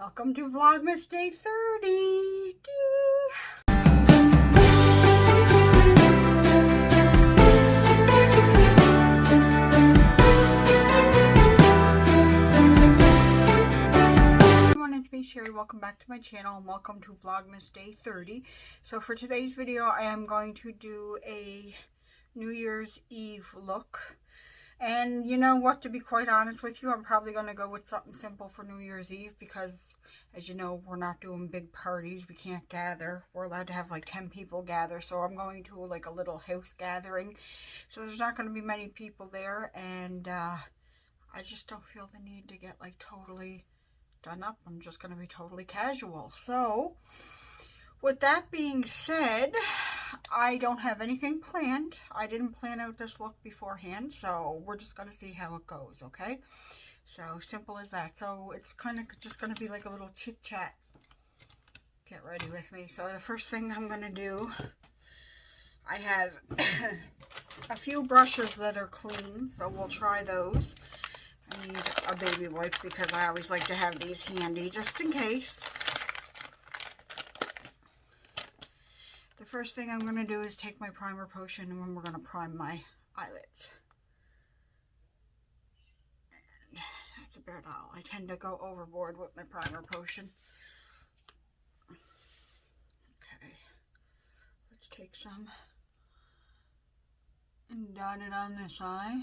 Welcome to Vlogmas Day 30. Ding! It's me, Sherry. Welcome back to my channel and welcome to Vlogmas Day 30. So for today's video, I am going to do a New Year's Eve look. And you know what, to be quite honest with you, I'm probably going to go with something simple for New Year's Eve because, as you know, we're not doing big parties. We can't gather. We're allowed to have like 10 people gather. So I'm going to like a little house gathering. So there's not going to be many people there. And I just don't feel the need to get like totally done up. I'm just going to be totally casual. So with that being said, I don't have anything planned. I didn't plan out this look beforehand, so we're just going to see how it goes, okay? So simple as that. So it's kind of just going to be like a little chit chat. Get ready with me. So the first thing I'm going to do, I have a few brushes that are clean, so we'll try those. I need a baby wipe because I always like to have these handy just in case. The first thing I'm going to do is take my primer potion and then we're going to prime my eyelids. And that's about all. I tend to go overboard with my primer potion. Okay, let's take some and dot it on this eye.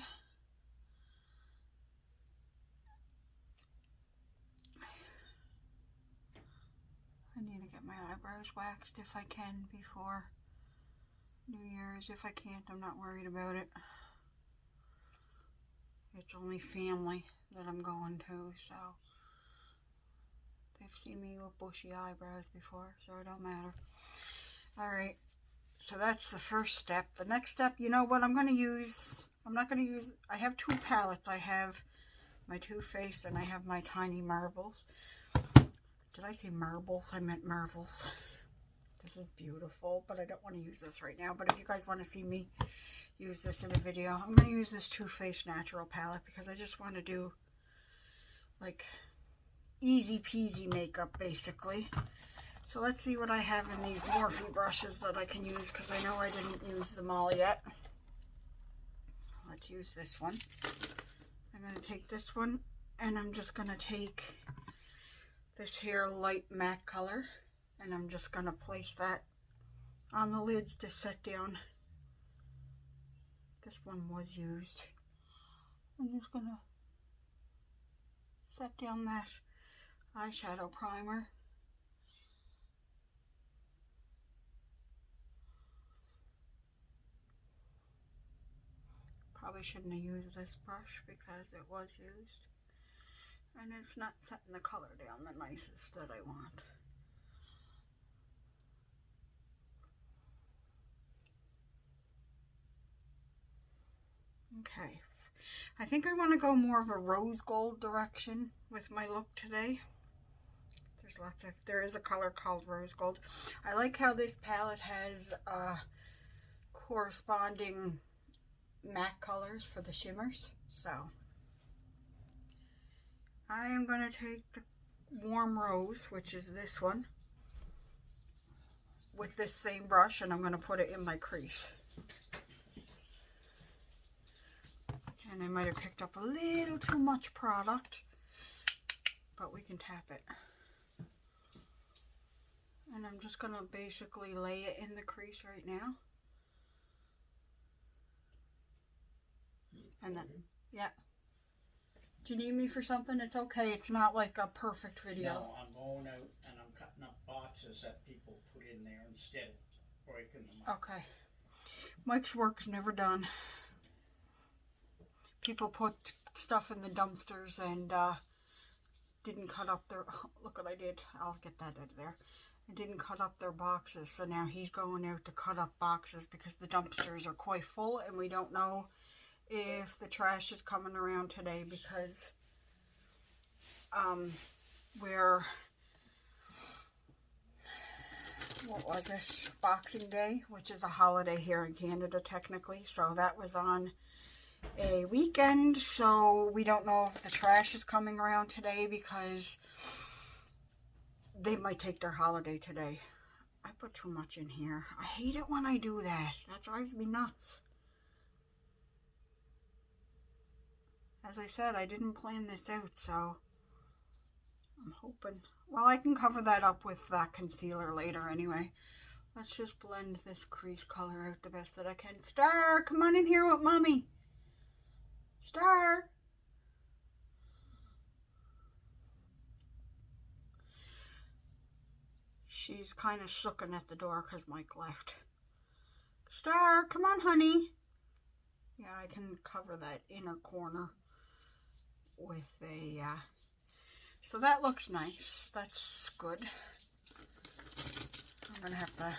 I need to get my eyebrows waxed if I can before New Year's. If I can't, I'm not worried about it. It's only family that I'm going to, so they've seen me with bushy eyebrows before, so it don't matter. Alright, so that's the first step. The next step, you know what I'm going to use? I have two palettes. I have my Too Faced and I have my Tiny Marbles. Did I say marbles? I meant marvels. This is beautiful, but I don't want to use this right now. But if you guys want to see me use this in a video, I'm going to use this Too Faced Natural palette because I just want to do like easy peasy makeup basically. So let's see what I have in these Morphe brushes that I can use because I know I didn't use them all yet. Let's use this one. I'm going to take this one and I'm just going to take this here light matte color and I'm just going to place that on the lids to set down. This one was used. I'm just going to set down that eyeshadow primer. Probably shouldn't have used this brush because it was used. And it's not setting the color down the nicest that I want. Okay. I think I want to go more of a rose gold direction with my look today. There is a color called rose gold. I like how this palette has corresponding matte colors for the shimmers. So I am going to take the warm rose, which is this one, with this same brush, and I'm going to put it in my crease. And I might have picked up a little too much product, but we can tap it. And I'm just going to basically lay it in the crease right now. And then, yeah. Do you need me for something? It's okay. It's not like a perfect video. No, I'm going out and I'm cutting up boxes that people put in there instead of breaking them up. Okay. Mike's work's never done. People put stuff in the dumpsters and didn't cut up their... Oh, look what I did. I'll get that out of there. I didn't cut up their boxes. So now he's going out to cut up boxes because the dumpsters are quite full and we don't know if the trash is coming around today because what was it? Boxing Day, which is a holiday here in Canada technically. So that was on a weekend. So we don't know if the trash is coming around today because they might take their holiday today. I put too much in here. I hate it when I do that. That drives me nuts. As I said, I didn't plan this out, so I'm hoping. Well, I can cover that up with that concealer later anyway. Let's just blend this crease color out the best that I can. Star, come on in here with Mommy. Star. She's kind of shooken at the door because Mike left. Star, come on, honey. Yeah, I can cover that inner corner with a, so that looks nice. That's good. I'm going to have to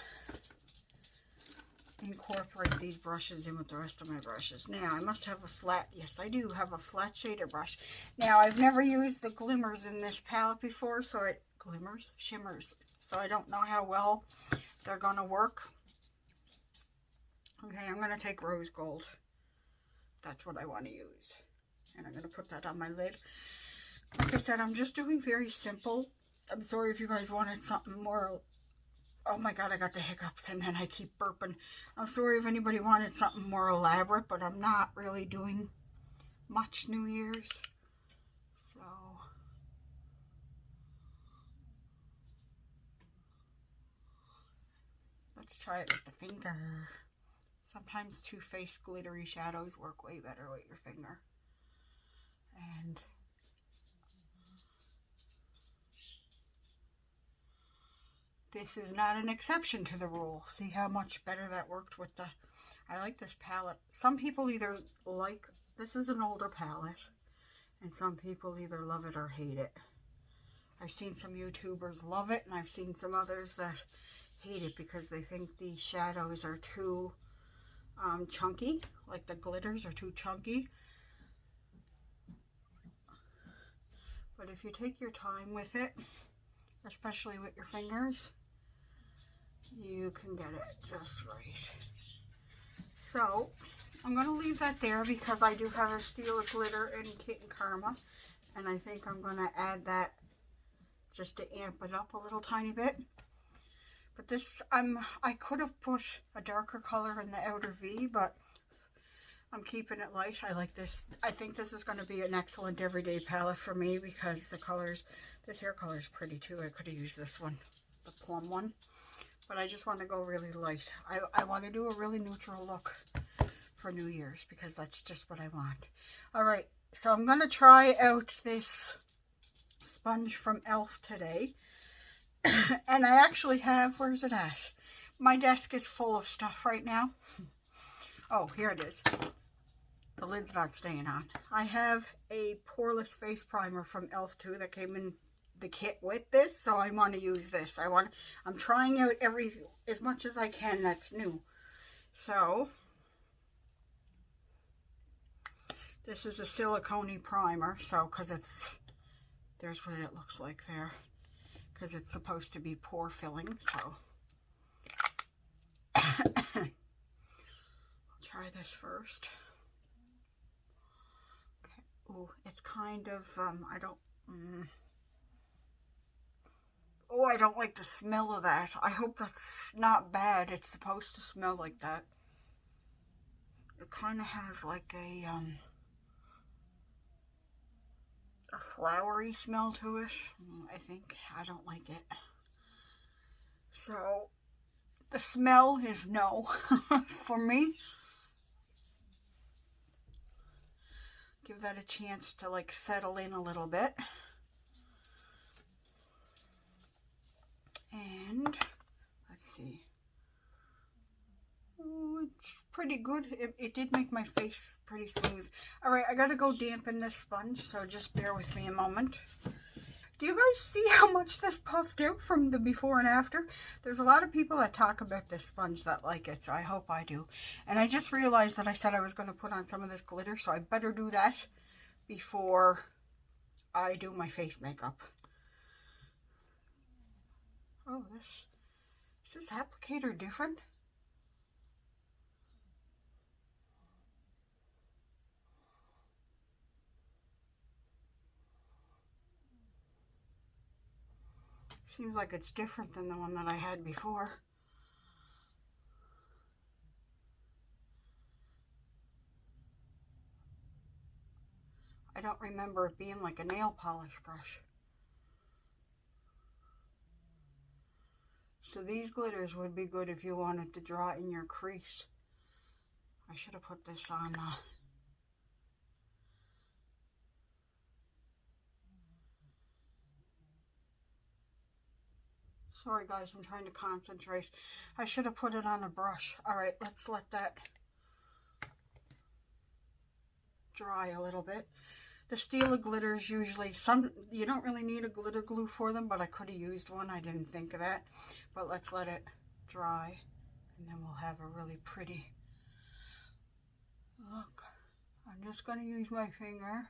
incorporate these brushes in with the rest of my brushes. Now, I must have a flat, yes, I do have a flat shader brush. Now, I've never used the glimmers in this palette before, so shimmers. So I don't know how well they're going to work. Okay, I'm going to take rose gold. That's what I want to use. And I'm going to put that on my lid. Like I said, I'm just doing very simple. I'm sorry if you guys wanted something more. Oh my God, I got the hiccups and then I keep burping. I'm sorry if anybody wanted something more elaborate, but I'm not really doing much New Year's. So let's try it with the finger. Sometimes Too Faced glittery shadows work way better with your finger. And this is not an exception to the rule. See how much better that worked with the... I like this palette. Some people either like... This is an older palette. And some people either love it or hate it. I've seen some YouTubers love it. And I've seen some others that hate it because they think the shadows are too chunky. Like the glitters are too chunky. But if you take your time with it, especially with your fingers, you can get it just right. So I'm going to leave that there because I do have a Steel of Glitter in Kitten Karma, and I think I'm going to add that just to amp it up a little tiny bit. But this, I could have put a darker color in the outer V, but I'm keeping it light. I like this. I think this is going to be an excellent everyday palette for me because the colors, this hair color is pretty too. I could have used this one, the plum one. But I just want to go really light. I want to do a really neutral look for New Year's because that's just what I want. All right, so I'm going to try out this sponge from e.l.f. today. And I actually have, where's it at? My desk is full of stuff right now. Oh, here it is. The lid's not staying on. I have a poreless face primer from e.l.f. too that came in the kit with this, so I want to use this. I'm trying out as much as I can that's new. So this is a silicone primer, so there's what it looks like there, because it's supposed to be pore filling. So I'll try this first. Okay. Oh, it's kind of I don't like the smell of that. I hope that's not bad. It's supposed to smell like that. It kind of has like a flowery smell to it, I think. I don't like it. So the smell is no for me. Give that a chance to like settle in a little bit. And let's see. Oh, it's pretty good. It did make my face pretty smooth. All right, I gotta go dampen this sponge, so just bear with me a moment. Do you guys see how much this puffed out from the before and after? There's a lot of people that talk about this sponge that like it, so I hope I do. And I just realized that I said I was going to put on some of this glitter, so I better do that before I do my face makeup. Oh, is this applicator different? Seems like it's different than the one that I had before. I don't remember it being like a nail polish brush. So these glitters would be good if you wanted to draw in your crease. I should have put this on. Sorry guys, I'm trying to concentrate. I should have put it on a brush. Alright, let's let that dry a little bit. The Stila glitters usually, you don't really need a glitter glue for them, but I could have used one. I didn't think of that. But let's let it dry, and then we'll have a really pretty look. I'm just going to use my finger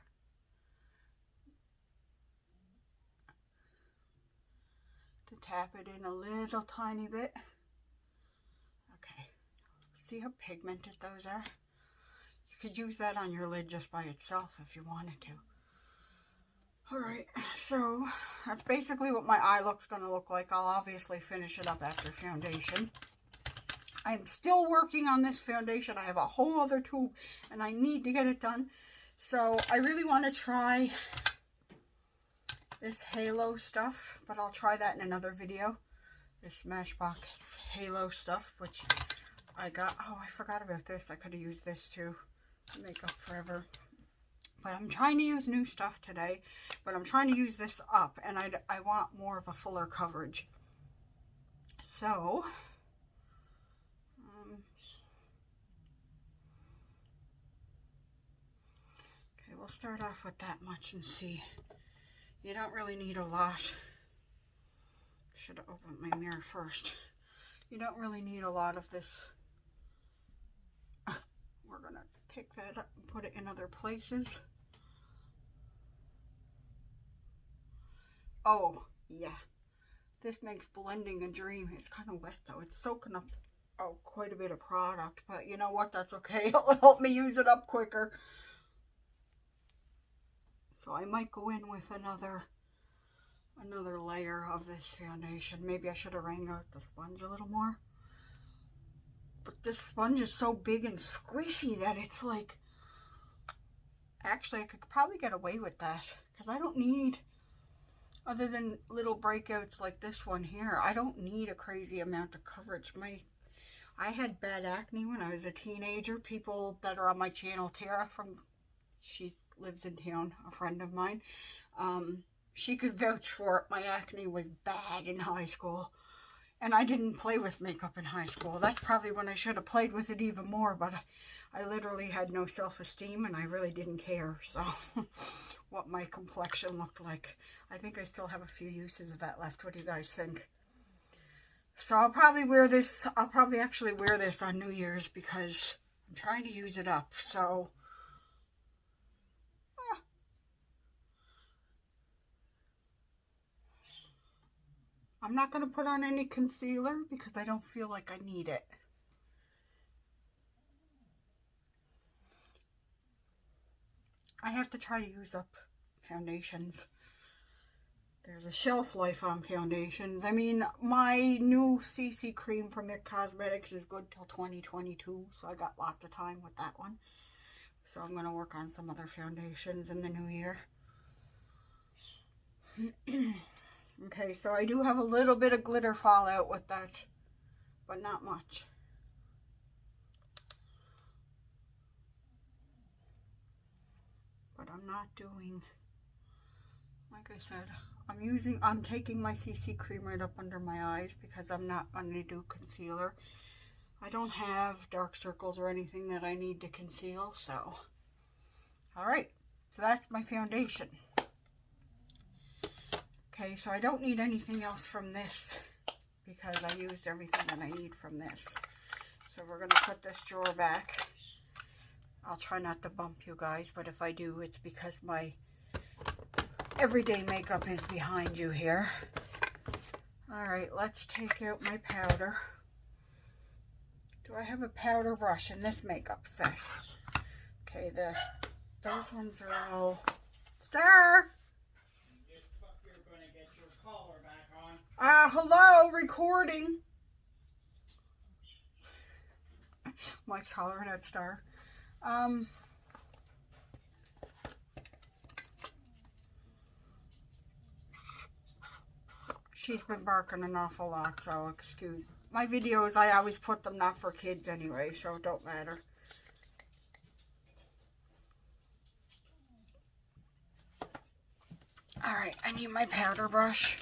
to tap it in a little tiny bit. Okay, see how pigmented those are? You could use that on your lid just by itself if you wanted to. Alright, so that's basically what my eye look's going to look like. I'll obviously finish it up after foundation. I'm still working on this foundation. I have a whole other tube and I need to get it done. So I really want to try this halo stuff, but I'll try that in another video. This Smashbox halo stuff, which I got. Oh, I forgot about this. I could have used this too. Makeup forever. But I'm trying to use new stuff today, but I'm trying to use this up, and I want more of a fuller coverage. So okay, we'll start off with that much and see. You don't really need a lot. Should have opened my mirror first. You don't really need a lot of this. We're gonna pick that up and put it in other places. Oh, yeah. This makes blending a dream. It's kind of wet though. It's soaking up quite a bit of product, but you know what? That's okay. It'll help me use it up quicker. So I might go in with another layer of this foundation. Maybe I should have wrung out the sponge a little more. But this sponge is so big and squishy that it's like, actually I could probably get away with that because I don't need, other than little breakouts like this one here, I don't need a crazy amount of coverage. I had bad acne when I was a teenager. People that are on my channel, Tara she lives in town, a friend of mine, she could vouch for it. My acne was bad in high school. And I didn't play with makeup in high school. That's probably when I should have played with it even more, but I literally had no self-esteem and I really didn't care. So what my complexion looked like. I think I still have a few uses of that left. What do you guys think? So I'll probably wear this. I'll probably actually wear this on New Year's because I'm trying to use it up. So I'm not going to put on any concealer because I don't feel like I need it. I have to try to use up foundations. There's a shelf life on foundations. I mean, my new CC cream from It Cosmetics is good till 2022, so I got lots of time with that one. So I'm going to work on some other foundations in the new year. Okay, so I do have a little bit of glitter fallout with that, but not much. But I'm not doing, like I said, I'm taking my CC cream right up under my eyes because I'm not going to do concealer. I don't have dark circles or anything that I need to conceal, so. Alright, so that's my foundation. Okay, so I don't need anything else from this because I used everything that I need from this. So we're going to put this drawer back. I'll try not to bump you guys, but if I do, it's because my everyday makeup is behind you here. Alright, let's take out my powder. Do I have a powder brush in this makeup set? Okay, those ones are all... Star! recording. Mike's hollering at Star. She's been barking an awful lot, so excuse. My videos, I always put them not for kids anyway, so it don't matter. Alright, I need my powder brush.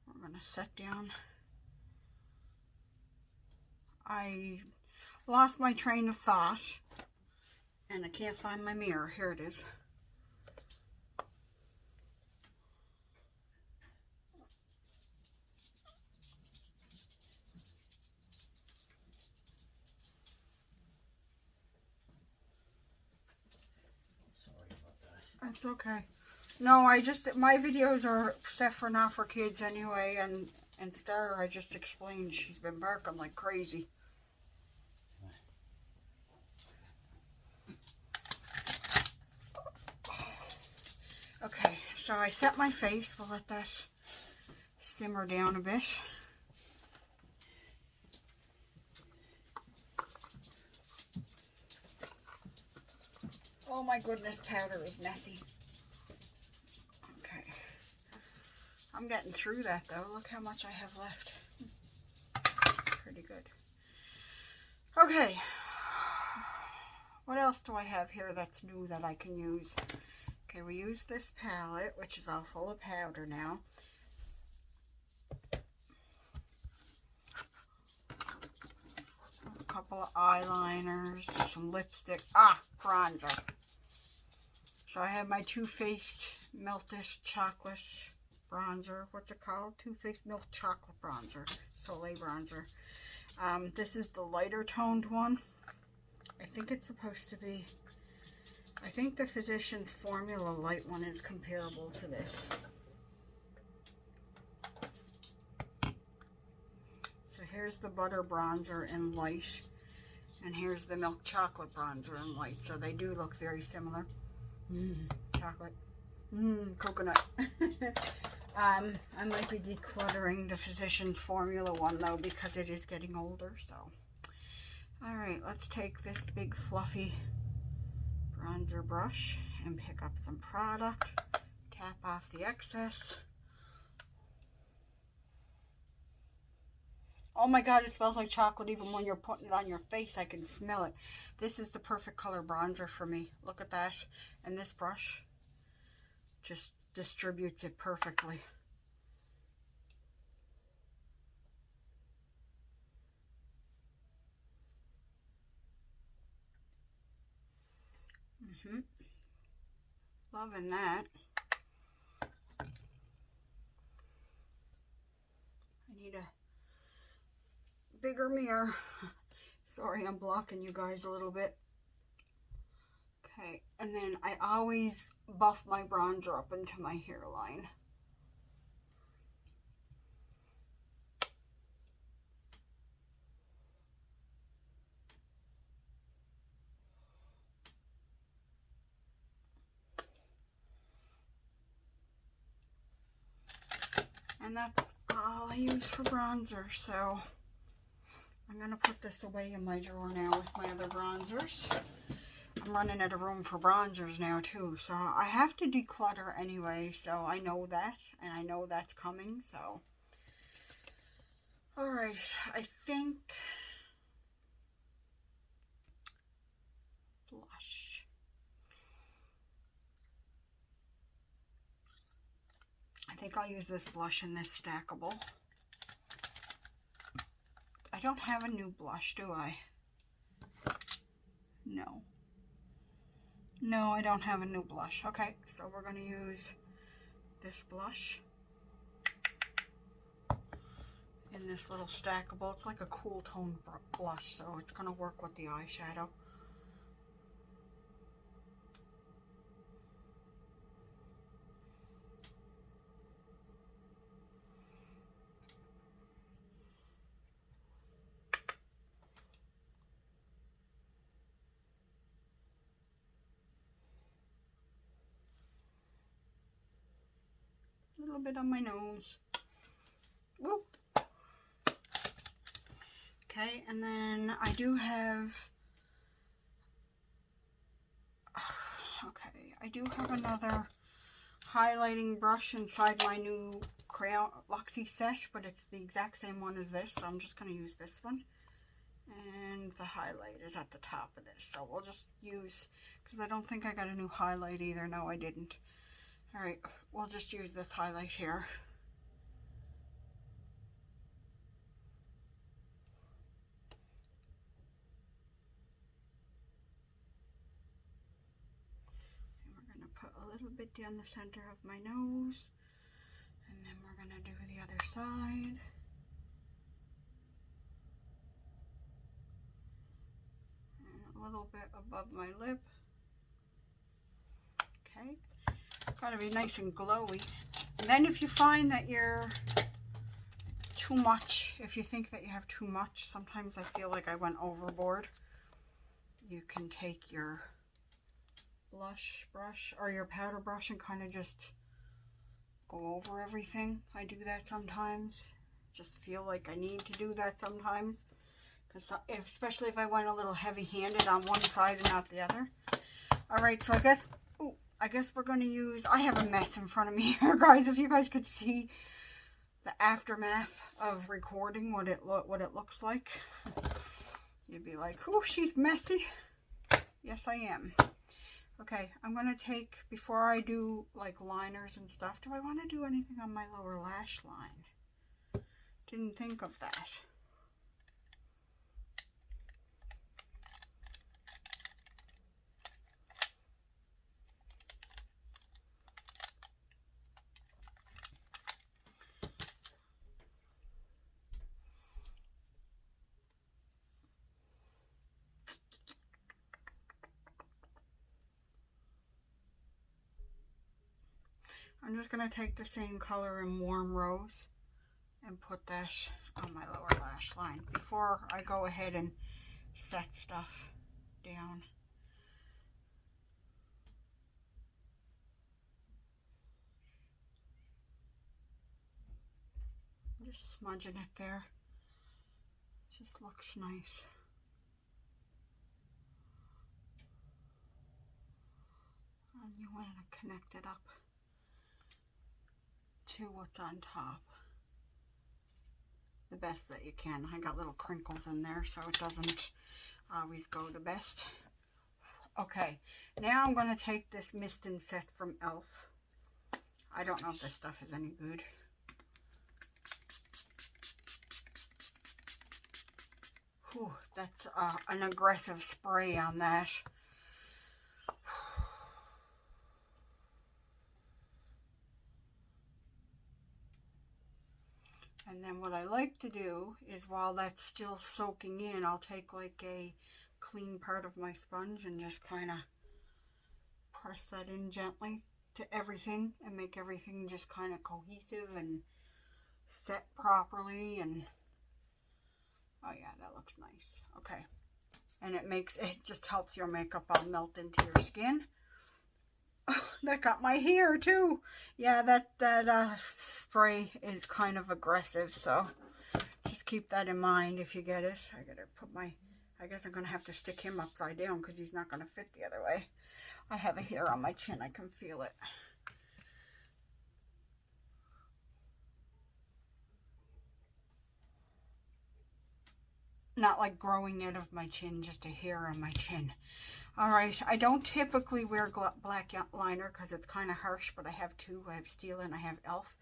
We're going to set down. I lost my train of thought, and I can't find my mirror. Here it is. Sorry about that. That's okay. No, my videos are set for not for kids anyway, and Star, I just explained, she's been barking like crazy. Okay, so I set my face. We'll let that simmer down a bit. Oh my goodness, powder is messy. Okay. I'm getting through that though. Look how much I have left. Pretty good. Okay. What else do I have here that's new that I can use? Okay, we use this palette, which is all full of powder now. A couple of eyeliners, some lipstick. Bronzer. So I have my Too Faced Meltish Chocolate Bronzer. What's it called? Too Faced Milk Chocolate Bronzer. Soleil Bronzer. This is the lighter toned one. I think it's supposed to be... I think the Physicians Formula Light one is comparable to this. So here's the Butter Bronzer in light. And here's the Milk Chocolate Bronzer in light. So they do look very similar. Chocolate. Coconut. I might be decluttering the Physicians Formula one though, because it is getting older. So, alright, let's take this big fluffy bronzer brush and pick up some product. Tap off the excess. Oh my god, it smells like chocolate even when you're putting it on your face. I can smell it. This is the perfect color bronzer for me. Look at that. And this brush just distributes it perfectly. Loving that. I need a bigger mirror. Sorry, I'm blocking you guys a little bit. Okay, and then I always buff my bronzer up into my hairline. And that's all I use for bronzer, so I'm going to put this away in my drawer now with my other bronzers. I'm running out of room for bronzers now too, so I have to declutter anyway, so I know that, and I know that's coming, so. Alright, I think blush. I think I'll use this blush in this stackable. I don't have a new blush, do I? No. No, I don't have a new blush. Okay, so we're going to use this blush in this little stackable. It's like a cool tone blush, so it's going to work with the eyeshadow. little bit on my nose. Whoop. Okay, and then I do have, okay, I do have another highlighting brush inside my new crayon Luxie set, but it's the exact same one as this, so I'm just going to use this one. And the highlight is at the top of this, so we'll just use, because I don't think I got a new highlight either. No, I didn't. All right, we'll just use this highlight here. And we're going to put a little bit down the center of my nose, and then we're going to do the other side. And a little bit above my lip. Okay, got to be nice and glowy. And then if you find that you're too much, if you think that you have too much, sometimes I feel like I went overboard, you can take your blush brush or your powder brush and kind of just go over everything. I do that sometimes. Just feel like I need to do that sometimes, because especially if I went a little heavy-handed on one side and not the other. All right, so I guess we're going to use, I have a mess in front of me here, guys. If you guys could see the aftermath of recording, what it looks like, you'd be like, "Oh, she's messy." Yes, I am. Okay, I'm going to take, before I do like liners and stuff, do I want to do anything on my lower lash line? Didn't think of that. I'm just going to take the same color in Warm Rose and put that on my lower lash line before I go ahead and set stuff down. Just smudging it there. Just looks nice. And you want to connect it up to what's on top the best that you can. I got little crinkles in there, so it doesn't always go the best. Okay, now I'm going to take this mist and set from e.l.f. I don't know if this stuff is any good. Whew, that's an aggressive spray on that. And then what I like to do is, while that's still soaking in, I'll take like a clean part of my sponge and just kind of press that in gently to everything and make everything just kind of cohesive and set properly. And oh yeah, that looks nice. Okay, and it just helps your makeup all melt into your skin. That got my hair too. Yeah, that spray is kind of aggressive, so just keep that in mind if you get it. I gotta put I guess I'm gonna have to stick him upside down because he's not gonna fit the other way. I have a hair on my chin, I can feel it. Not like growing out of my chin, just a hair on my chin. Alright, I don't typically wear black liner because it's kind of harsh, but I have two. I have Steel and I have e.l.f.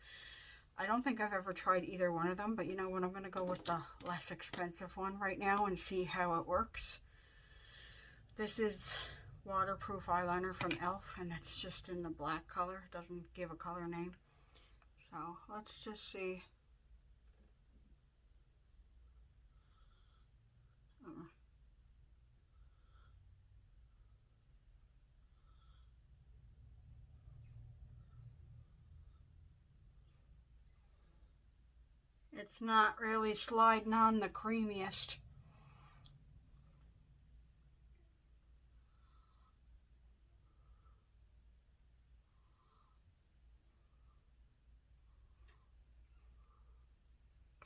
I don't think I've ever tried either one of them, but you know what? I'm going to go with the less expensive one right now and see how it works. This is waterproof eyeliner from e.l.f. and it's just in the black color. It doesn't give a color name. So let's just see. It's not really sliding on the creamiest.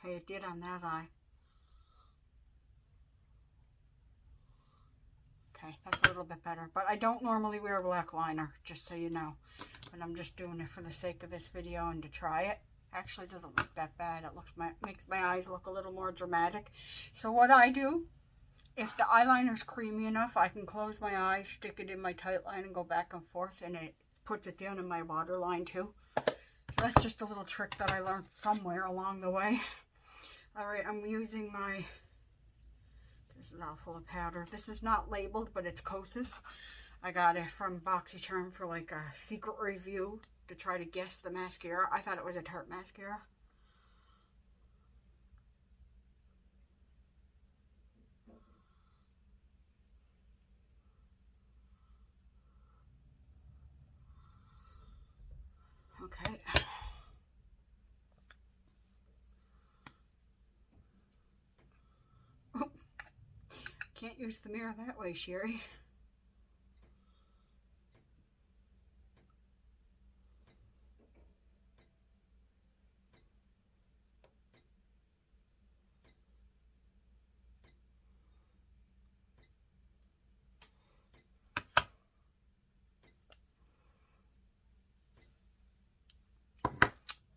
Okay, it did on that eye. Okay, that's a little bit better. But I don't normally wear black liner, just so you know. But I'm just doing it for the sake of this video and to try it. Actually, it doesn't look that bad. It makes my eyes look a little more dramatic. So what I do, if the eyeliner's creamy enough, I can close my eyes, stick it in my tight line, and go back and forth, and it puts it down in my waterline too. So that's just a little trick that I learned somewhere along the way. Alright, I'm using my... This is all full of powder. This is not labeled, but it's Kosas. I got it from BoxyCharm for like a secret review to try to guess the mascara. I thought it was a Tarte mascara. Okay. Oh, can't use the mirror that way, Sherry.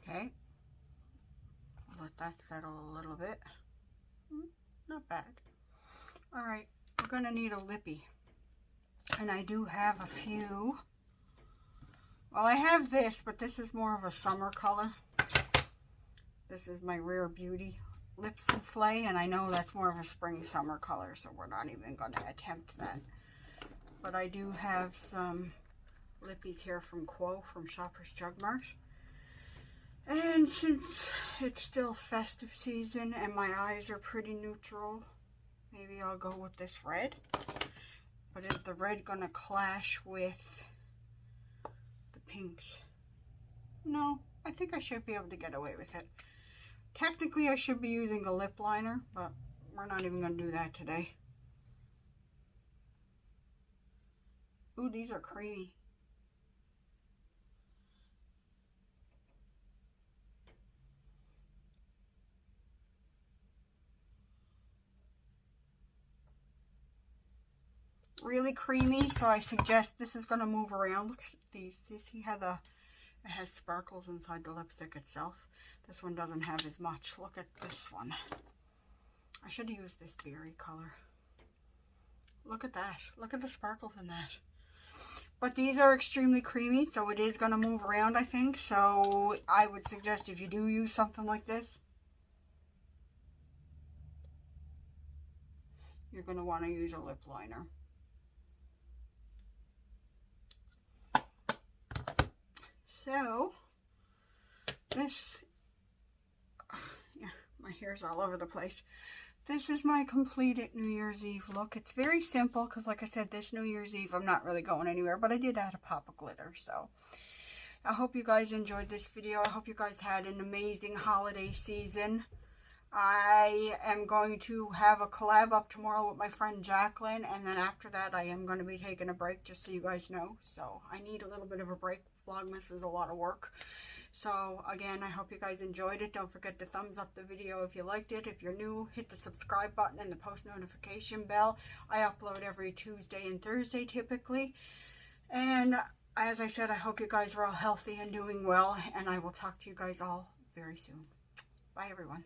Okay. Let that settle a little bit. Not bad. Alright, we're going to need a lippy. And I do have a few. Well, I have this, but this is more of a summer color. This is my Rare Beauty Lip Souffle, and I know that's more of a spring-summer color, so we're not even going to attempt that. But I do have some lippies here from Quo, from Shoppers Drug Mart. And since it's still festive season and my eyes are pretty neutral, maybe I'll go with this red. But is the red going to clash with the pinks? No, I think I should be able to get away with it. Technically, I should be using a lip liner, but we're not even going to do that today. Ooh, these are creamy. Really creamy, so I suggest this is going to move around. Look at these. You see how it has sparkles inside the lipstick itself? This one doesn't have as much. Look at this one. I should have used this berry color. Look at that. Look at the sparkles in that. But these are extremely creamy, so it is going to move around, I think. So I would suggest if you do use something like this, you're going to want to use a lip liner. So, this, yeah, my hair's all over the place. This is my completed New Year's Eve look. It's very simple because, like I said, this New Year's Eve, I'm not really going anywhere, but I did add a pop of glitter. So, I hope you guys enjoyed this video. I hope you guys had an amazing holiday season. I am going to have a collab up tomorrow with my friend Jacqueline, and then after that I am going to be taking a break, just so you guys know. So I need a little bit of a break. Vlogmas is a lot of work. So again, I hope you guys enjoyed it. Don't forget to thumbs up the video if you liked it. If you're new, hit the subscribe button and the post notification bell. I upload every Tuesday and Thursday typically. And as I said, I hope you guys are all healthy and doing well, and I will talk to you guys all very soon. Bye everyone.